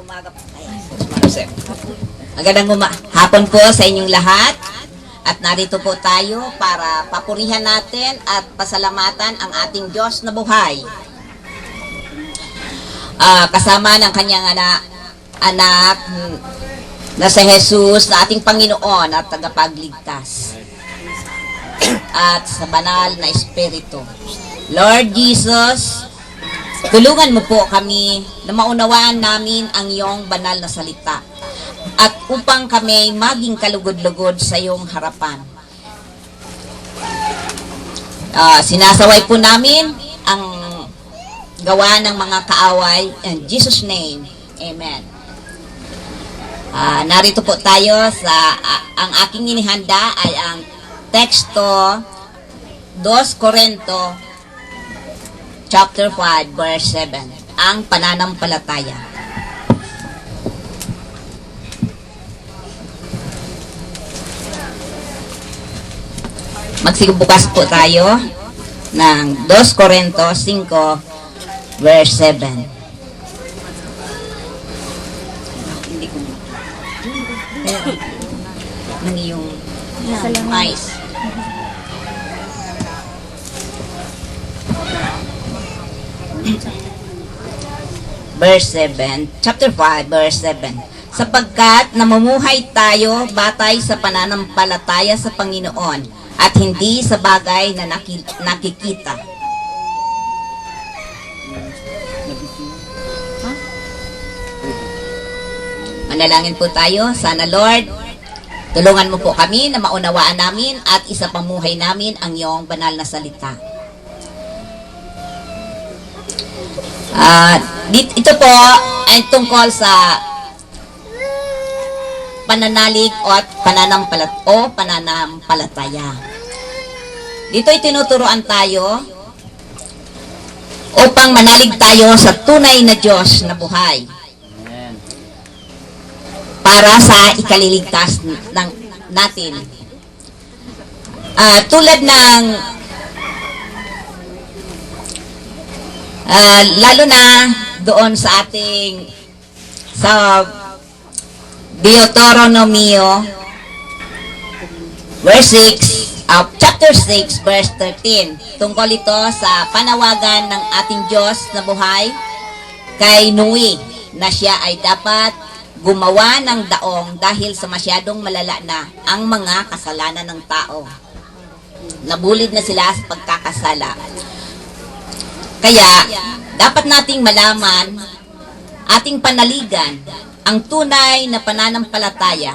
umaga po. Magandang hapon po sa inyong lahat. At narito po tayo para papurihan natin at pasalamatan ang ating Diyos na buhay. Kasama ng kanyang anak na si Jesus na ating Panginoon at tagapagligtas. At sa banal na Espiritu. Lord Jesus, tulungan mo po kami na maunawaan namin ang iyong banal na salita. At upang kami maging kalugod-lugod sa iyong harapan. Sinasaway po namin ang gawa ng mga kaaway. In Jesus' name, Amen. Narito po tayo sa ang aking inihanda ay ang teksto 2 Corinto chapter 5 verse 7, ang pananampalataya. Magsibukas po tayo ng 2 Corinto 5 verse 7. Hindi ko ng iyong eyes. Verse 7, chapter 5, verse 7. Sapagkat namumuhay tayo batay sa pananampalataya sa Panginoon at hindi sa bagay na nakikita. Manalangin po tayo. Sana Lord, tulungan mo po kami na maunawaan namin at isapamuhay namin ang iyong banal na salita. Ito po ay tungkol sa pananalig at pananampalataya. Dito ay tinuturuan tayo upang manalig tayo sa tunay na Diyos na buhay. Para sa ikaliligtas natin. Tulad ng lalo na doon sa ating sa Deuteronomy verse 6 chapter 6 verse 13. Tungkol ito sa panawagan ng ating Diyos na buhay kay Noe na siya ay dapat gumawa ng daong dahil sa masyadong malala na ang mga kasalanan ng tao. Nabulid na sila sa pagkakasala. Kaya, dapat nating malaman, ating panaligan, ang tunay na pananampalataya.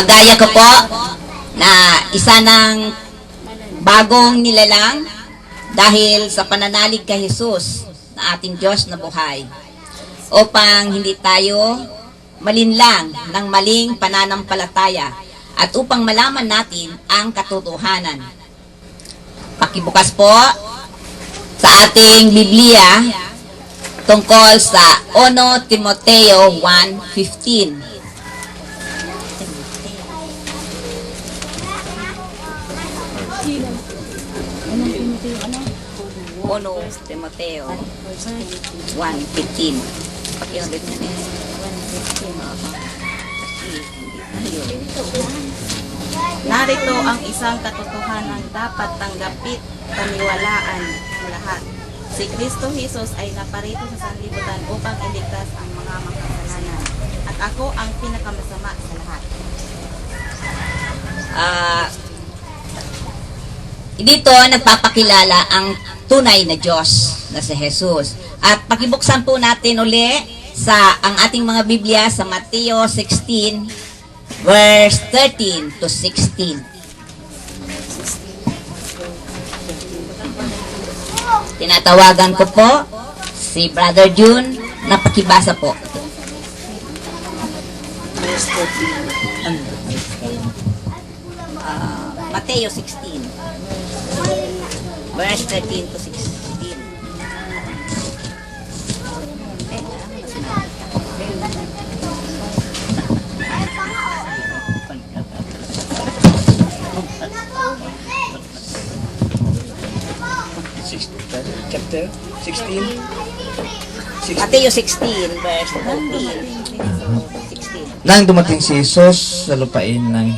Gaya ko po, na isa ng bagong nilalang dahil sa pananalig kay Jesus na ating Diyos na buhay. Upang hindi tayo malinlang ng maling pananampalataya at upang malaman natin ang katotohanan. Pakibukas po sa ating Biblia tungkol sa 1 Timoteo 1:15. 1 Timoteo 1:15. Pakiulit na niya. 1:15. Narito ang isang katotohanan dapat tanggapit, paniwalaan ng lahat. Si Kristo Jesus ay naparito sa sanlibutan upang iligtas ang mga makasalanan. At ako ang pinakamasama sa lahat. Dito nagpapakilala ang tunay na Diyos na si Jesus. At pakibuksan po natin uli sa ang ating mga Biblia sa Mateo 16 verse 13 to 16. Tinatawagan ko po si Brother June na pakibasa po. Mateo 16 verse 13 to 16. Chapter sir? 16? 16. Mateo 16, verse 14. 16. Nang dumating si Jesus sa lupain ng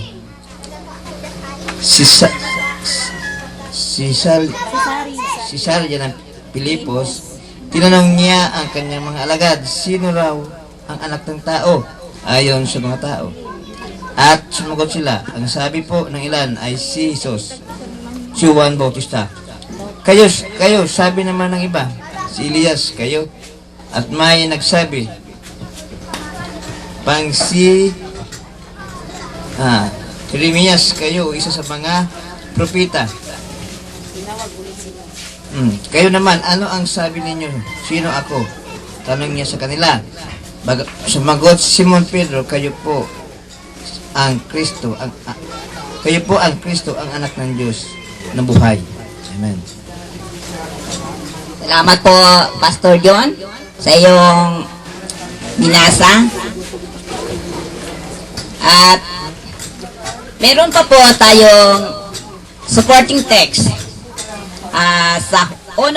Cesarea ng Pilipos, tinanong niya ang kanyang mga alagad, sino raw ang anak ng tao ayon sa mga tao? At sumagot sila, ang sabi po ng ilan ay si Jesus, si Juan Bautista. Kayo, sabi naman ng iba, si Elias kayo. At may nagsabi, pang si Jeremias kayo, isa sa mga propeta. Kayo naman, ano ang sabi ninyo? Sino ako? Tanong niya sa kanila. Sumagot Simon Pedro, kayo po ang Kristo, ang anak ng Diyos na buhay. Amen. Salamat po, Pastor John, sa iyong binasa. At meron pa po tayong supporting text sa 1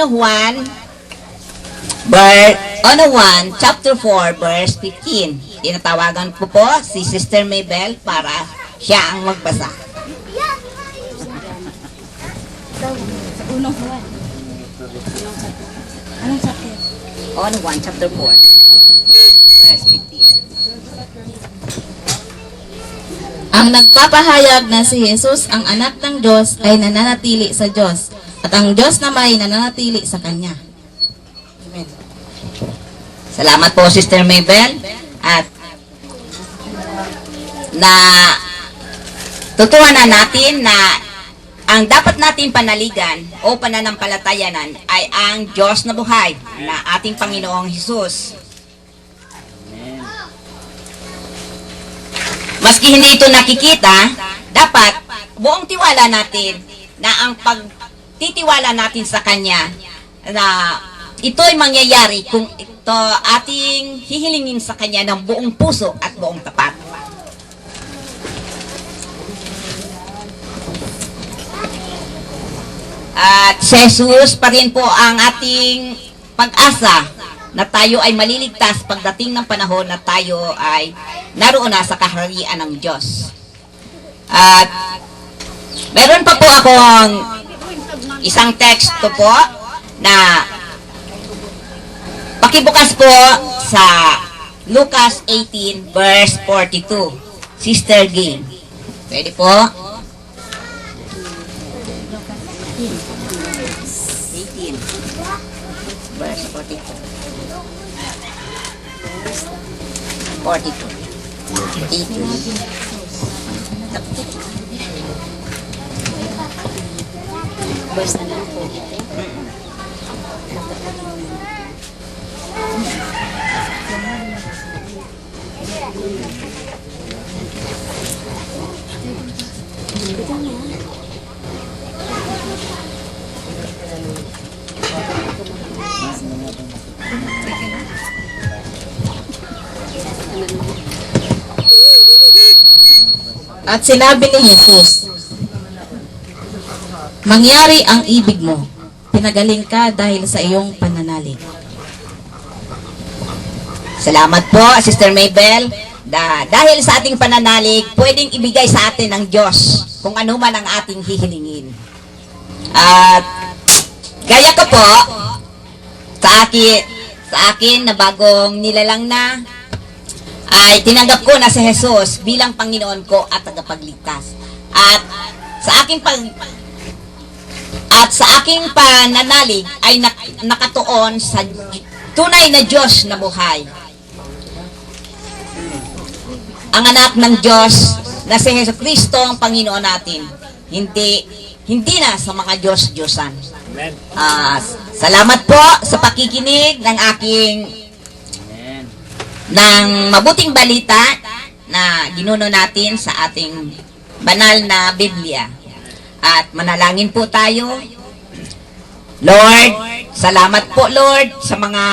chapter 4, verse 15. Tinatawagan po si Sister Maybell para siya ang magbasa. Anong chapter? 1 chapter 4, verse 15. Ang nagpapahayag na si Jesus ang anak ng Diyos ay nananatili sa Diyos at ang Diyos naman ay nananatili sa Kanya. Amen. Salamat po, Sister Maybell. At tutuhanan natin na ang dapat natin panaligan o pananampalatayanan ay ang Diyos na buhay na ating Panginoong Hesus. Maski hindi ito nakikita, dapat buong tiwala natin na ang pagtitiwala natin sa Kanya na ito'y mangyayari kung ito ating hihilingin sa Kanya ng buong puso at buong tapat. At si Jesus pa rin po ang ating pag-asa na tayo ay maliligtas pagdating ng panahon na tayo ay naroon na sa kaharian ng Diyos. At meron pa po akong isang teksto po na pakibukas po sa Lucas 18 verse 42. Sister Game. Pwede po? 18 verse 42. 42. 18. Verse na lang po. At sinabi ni Jesus, mangyari ang ibig mo, pinagaling ka dahil sa iyong pananalig. Salamat po, Sister Maybell. Dahil sa ating pananalig, pwedeng ibigay sa atin ng Diyos kung ano man ang ating hihilingin. At gaya ko po, sa akin na bagong nilalang na, ay tinanggap ko na si Jesus bilang Panginoon ko at tagapagligtas. At sa aking pananalig ay nakatuon sa tunay na Diyos na buhay. Ang anak ng Diyos na si Jesucristo ang Panginoon natin. Hindi na sa mga Diyos-Diyosan. Salamat po sa pakikinig ng aking ng mabuting balita na ginuno natin sa ating banal na Biblia. At manalangin po tayo. Lord, salamat po Lord sa mga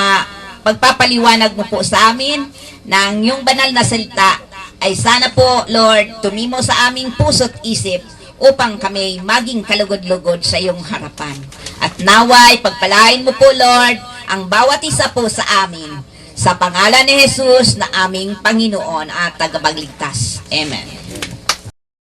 pagpapaliwanag mo po sa amin ng iyong banal na salita ay sana po Lord tumimo sa aming puso't isip upang kami maging kalugod-lugod sa iyong harapan. At naway, pagpalain mo po, Lord, ang bawat isa po sa amin. Sa pangalan ni Jesus na aming Panginoon at tagapagligtas. Amen.